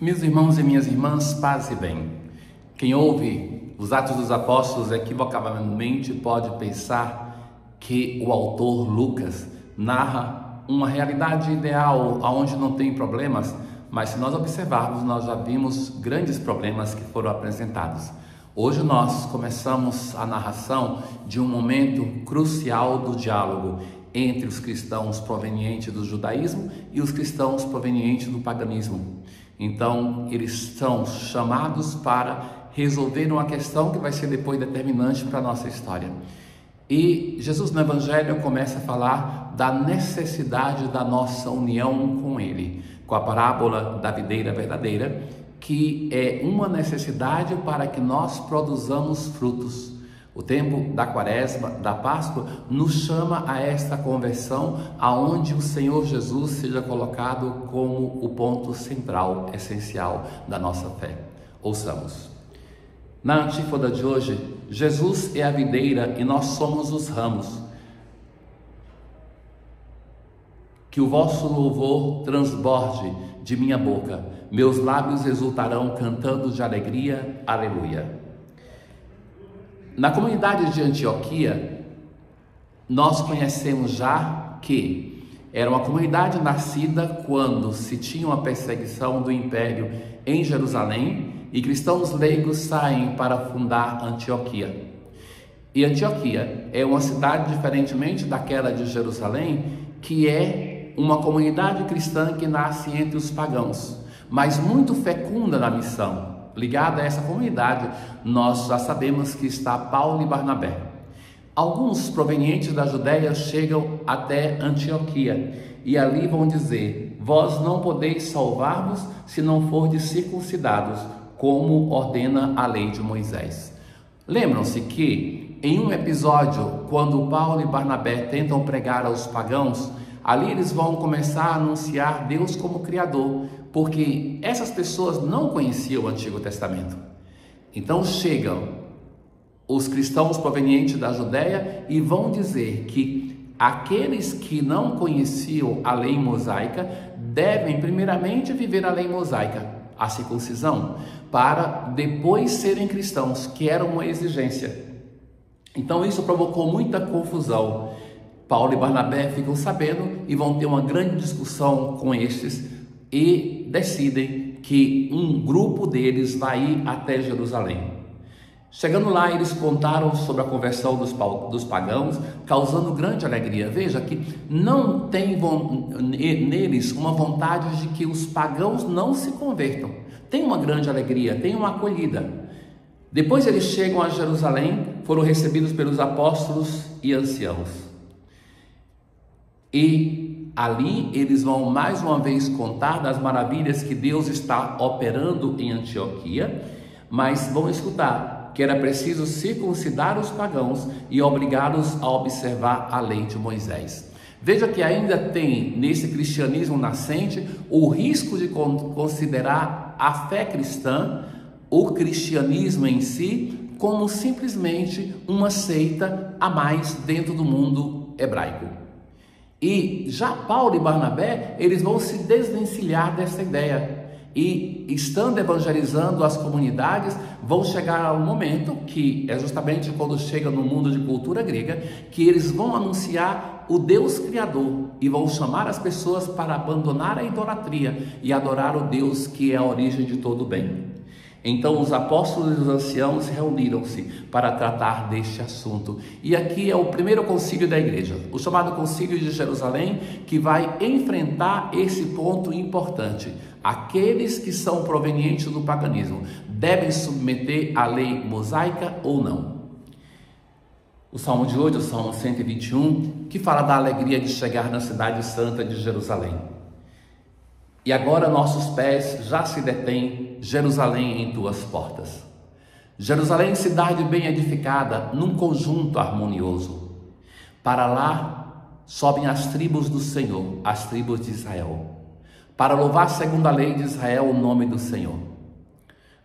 Meus irmãos e minhas irmãs, paz e bem. Quem ouve os Atos dos Apóstolos equivocadamente pode pensar que o autor Lucas narra uma realidade ideal onde não tem problemas, mas se nós observarmos, nós já vimos grandes problemas que foram apresentados. Hoje nós começamos a narração de um momento crucial do diálogo entre os cristãos provenientes do judaísmo e os cristãos provenientes do paganismo. Então, eles são chamados para resolver uma questão que vai ser depois determinante para a nossa história. E Jesus no Evangelho começa a falar da necessidade da nossa união com Ele, com a parábola da videira verdadeira, que é uma necessidade para que nós produzamos frutos. O tempo da Quaresma, da Páscoa, nos chama a esta conversão, aonde o Senhor Jesus seja colocado como o ponto central, essencial da nossa fé. Ouçamos. Na antífona de hoje, Jesus é a videira e nós somos os ramos. Que o vosso louvor transborde de minha boca, meus lábios exultarão cantando de alegria, aleluia. Na comunidade de Antioquia, nós conhecemos já que era uma comunidade nascida quando se tinha uma perseguição do império em Jerusalém e cristãos leigos saem para fundar Antioquia. E Antioquia é uma cidade, diferentemente daquela de Jerusalém, que é uma comunidade cristã que nasce entre os pagãos, mas muito fecunda na missão. Ligada a essa comunidade, nós já sabemos que está Paulo e Barnabé. Alguns provenientes da Judéia chegam até Antioquia e ali vão dizer: vós não podeis salvar-vos se não fordes circuncidados, como ordena a lei de Moisés. Lembram-se que em um episódio, quando Paulo e Barnabé tentam pregar aos pagãos, ali eles vão começar a anunciar Deus como Criador, porque essas pessoas não conheciam o Antigo Testamento. Então chegam os cristãos provenientes da Judéia e vão dizer que aqueles que não conheciam a lei mosaica devem primeiramente viver a lei mosaica, a circuncisão, para depois serem cristãos, que era uma exigência. Então isso provocou muita confusão. Paulo e Barnabé ficam sabendo e vão ter uma grande discussão com estes e decidem que um grupo deles vai ir até Jerusalém. Chegando lá, eles contaram sobre a conversão dos pagãos, causando grande alegria. Veja que não tem neles uma vontade de que os pagãos não se convertam. Tem uma grande alegria, tem uma acolhida. Depois eles chegam a Jerusalém, foram recebidos pelos apóstolos e anciãos. E ali eles vão mais uma vez contar das maravilhas que Deus está operando em Antioquia, mas vão escutar que era preciso circuncidar os pagãos e obrigá-los a observar a lei de Moisés. Veja que ainda tem nesse cristianismo nascente o risco de considerar a fé cristã, o cristianismo em si, como simplesmente uma seita a mais dentro do mundo hebraico. E já Paulo e Barnabé, eles vão se desvencilhar dessa ideia e, estando evangelizando as comunidades, vão chegar a um momento que é justamente quando chega no mundo de cultura grega, que eles vão anunciar o Deus Criador e vão chamar as pessoas para abandonar a idolatria e adorar o Deus que é a origem de todo o bem. Então os apóstolos e os anciãos reuniram-se para tratar deste assunto. E aqui é o primeiro concílio da igreja, o chamado Concílio de Jerusalém, que vai enfrentar esse ponto importante. Aqueles que são provenientes do paganismo devem submeter à lei mosaica ou não? O Salmo de hoje, o Salmo 121, que fala da alegria de chegar na cidade santa de Jerusalém. E agora nossos pés já se detêm, Jerusalém, em tuas portas. Jerusalém, cidade bem edificada, num conjunto harmonioso. Para lá sobem as tribos do Senhor, as tribos de Israel, para louvar segundo a lei de Israel o nome do Senhor.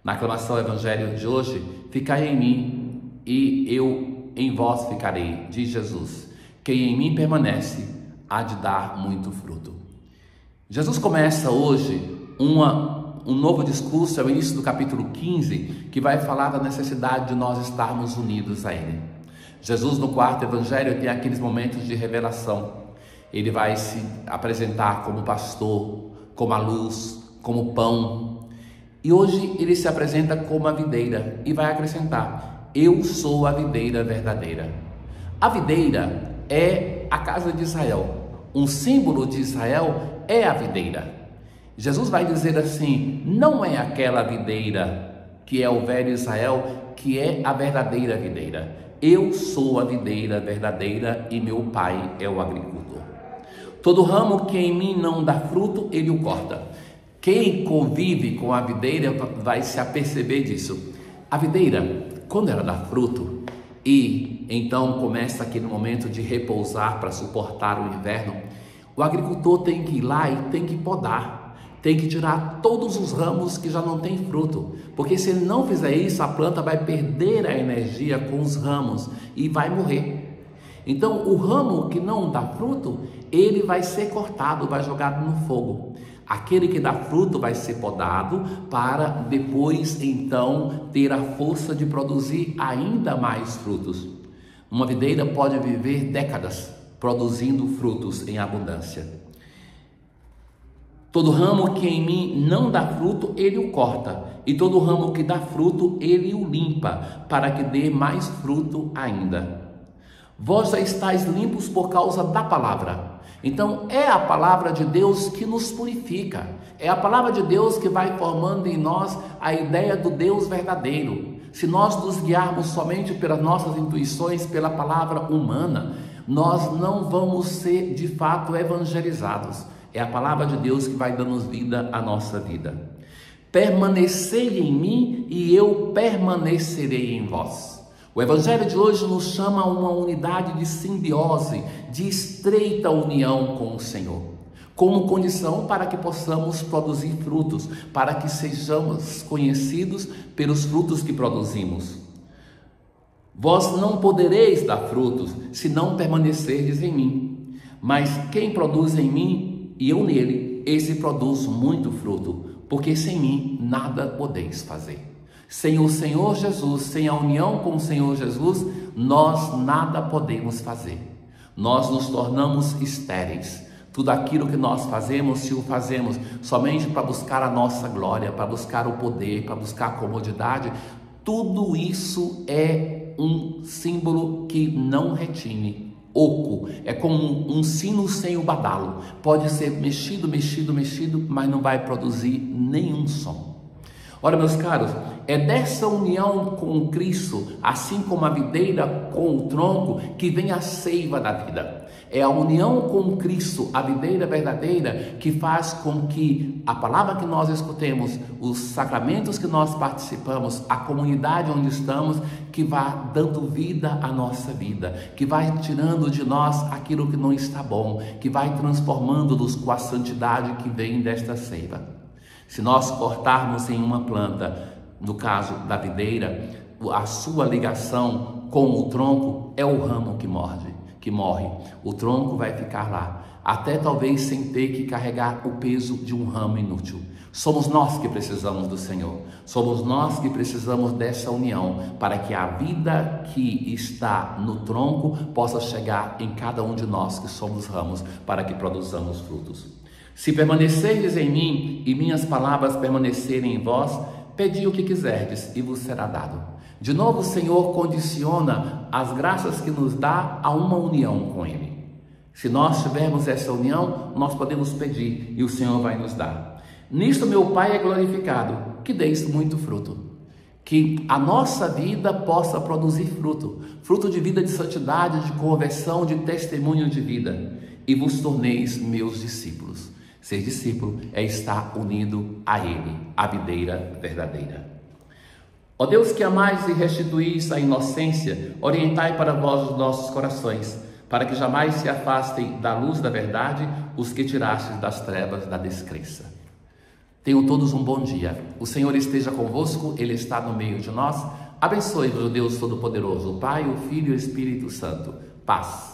Na aclamação do Evangelho de hoje, ficai em mim e eu em vós ficarei, diz Jesus. Quem em mim permanece há de dar muito fruto. Jesus começa hoje uma um novo discurso, é o início do capítulo 15, que vai falar da necessidade de nós estarmos unidos a Ele. Jesus, no quarto evangelho, tem aqueles momentos de revelação. Ele vai se apresentar como pastor, como a luz, como pão. E hoje ele se apresenta como a videira e vai acrescentar: eu sou a videira verdadeira. A videira é a casa de Israel. Um símbolo de Israel é a videira. Jesus vai dizer assim: não é aquela videira que é o velho Israel, que é a verdadeira videira. Eu sou a videira verdadeira e meu pai é o agricultor. Todo ramo que em mim não dá fruto, ele o corta. Quem convive com a videira vai se aperceber disso. A videira, quando ela dá fruto, e então começa aquele momento de repousar para suportar o inverno, o agricultor tem que ir lá e tem que podar, tem que tirar todos os ramos que já não têm fruto, porque se ele não fizer isso, a planta vai perder a energia com os ramos e vai morrer. Então o ramo que não dá fruto, ele vai ser cortado, vai jogado no fogo. Aquele que dá fruto vai ser podado para depois então ter a força de produzir ainda mais frutos. Uma videira pode viver décadas produzindo frutos em abundância. Todo ramo que em mim não dá fruto, ele o corta, e todo ramo que dá fruto, ele o limpa, para que dê mais fruto ainda. Vós já estáis limpos por causa da palavra. Então é a palavra de Deus que nos purifica, é a palavra de Deus que vai formando em nós a ideia do Deus verdadeiro. Se nós nos guiarmos somente pelas nossas intuições, pela palavra humana, nós não vamos ser de fato evangelizados. É a palavra de Deus que vai dando vida à nossa vida. Permanecei em mim e eu permanecerei em vós. O evangelho de hoje nos chama a uma unidade de simbiose, de estreita união com o Senhor, como condição para que possamos produzir frutos, para que sejamos conhecidos pelos frutos que produzimos. Vós não podereis dar frutos se não permanecerdes em mim, mas quem produz em mim e eu nele, esse produz muito fruto, porque sem mim nada podeis fazer. Sem o Senhor Jesus, sem a união com o Senhor Jesus, nós nada podemos fazer. Nós nos tornamos estéreis. Tudo aquilo que nós fazemos, se o fazemos somente para buscar a nossa glória, para buscar o poder, para buscar a comodidade, tudo isso é um símbolo que não retine, oco. É como um sino sem o badalo. Pode ser mexido, mas não vai produzir nenhum som. Ora, meus caros, é dessa união com Cristo, assim como a videira com o tronco, que vem a seiva da vida. É a união com Cristo, a videira verdadeira, que faz com que a palavra que nós escutemos, os sacramentos que nós participamos, a comunidade onde estamos, que vá dando vida à nossa vida, que vai tirando de nós aquilo que não está bom, que vai transformando-nos com a santidade que vem desta seiva. Se nós cortarmos em uma planta, no caso da videira, a sua ligação com o tronco é o ramo que morre. O tronco vai ficar lá, até talvez sem ter que carregar o peso de um ramo inútil. Somos nós que precisamos do Senhor, somos nós que precisamos dessa união, para que a vida que está no tronco possa chegar em cada um de nós que somos ramos, para que produzamos frutos. Se permanecerdes em mim e minhas palavras permanecerem em vós, pedi o que quiserdes e vos será dado. De novo, o Senhor condiciona as graças que nos dá a uma união com Ele. Se nós tivermos essa união, nós podemos pedir e o Senhor vai nos dar. Nisto meu Pai é glorificado, que deis muito fruto. Que a nossa vida possa produzir fruto, fruto de vida de santidade, de conversão, de testemunho de vida. E vos torneis meus discípulos. Ser discípulo é estar unido a Ele, a videira verdadeira. Ó Deus, que amais e restituís a inocência, orientai para vós os nossos corações, para que jamais se afastem da luz da verdade os que tirastes das trevas da descrença. Tenham todos um bom dia. O Senhor esteja convosco, Ele está no meio de nós. Abençoe-vos o Deus Todo-Poderoso, o Pai, o Filho e o Espírito Santo. Paz.